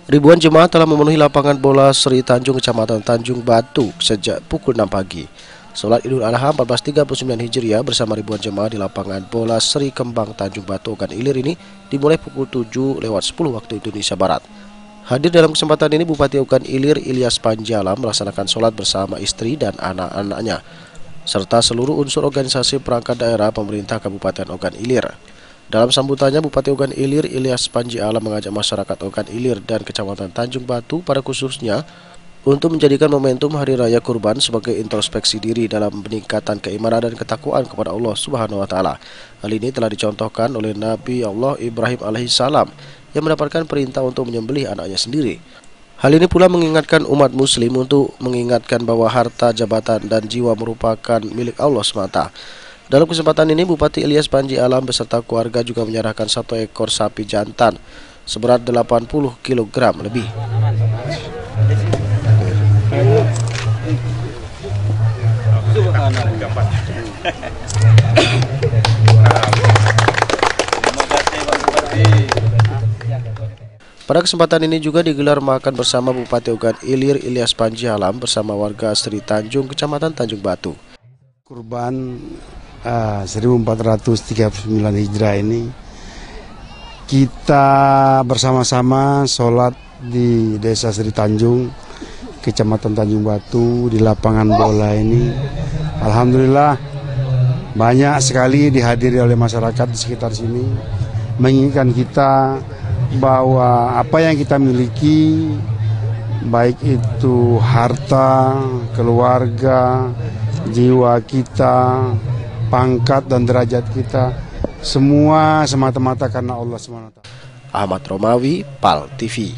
Ribuan jemaah telah memenuhi lapangan bola Sri Tanjung, Kecamatan Tanjung Batu sejak pukul 6 pagi. Sholat Idul Adha 1439 Hijriah bersama ribuan jemaah di lapangan bola Sri Kembang Tanjung Batu, Ogan Ilir ini dimulai pukul 7:10 waktu Indonesia Barat. Hadir dalam kesempatan ini Bupati Ogan Ilir Ilyas Panjalam melaksanakan sholat bersama istri dan anak-anaknya, serta seluruh unsur organisasi perangkat daerah pemerintah Kabupaten Ogan Ilir. Dalam sambutannya, Bupati Ogan Ilir Ilyas Panjalam mengajak masyarakat Ogan Ilir dan Kecamatan Tanjung Batu pada khususnya untuk menjadikan momentum Hari Raya Kurban sebagai introspeksi diri dalam peningkatan keimanan dan ketakwaan kepada Allah Subhanahu wa Ta'ala. Hal ini telah dicontohkan oleh Nabi Allah Ibrahim alaihissalam yang mendapatkan perintah untuk menyembelih anaknya sendiri. Hal ini pula mengingatkan umat muslim untuk mengingatkan bahwa harta, jabatan, dan jiwa merupakan milik Allah semata. Dalam kesempatan ini, Bupati Ilyas Panjalam beserta keluarga juga menyerahkan 1 ekor sapi jantan seberat 80 kg lebih. Pada kesempatan ini juga digelar makan bersama Bupati Ogan Ilir Ilyas Panjalam bersama warga Sri Tanjung, Kecamatan Tanjung Batu. Kurban 1439 Hijrah ini kita bersama-sama sholat di Desa Sri Tanjung, Kecamatan Tanjung Batu, di lapangan bola ini. Alhamdulillah banyak sekali dihadiri oleh masyarakat di sekitar sini, mengingatkan kita bahwa apa yang kita miliki, baik itu harta, keluarga, jiwa kita, pangkat dan derajat kita, semua semata-mata karena Allah SWT. Ahmad Romawi, PAL TV.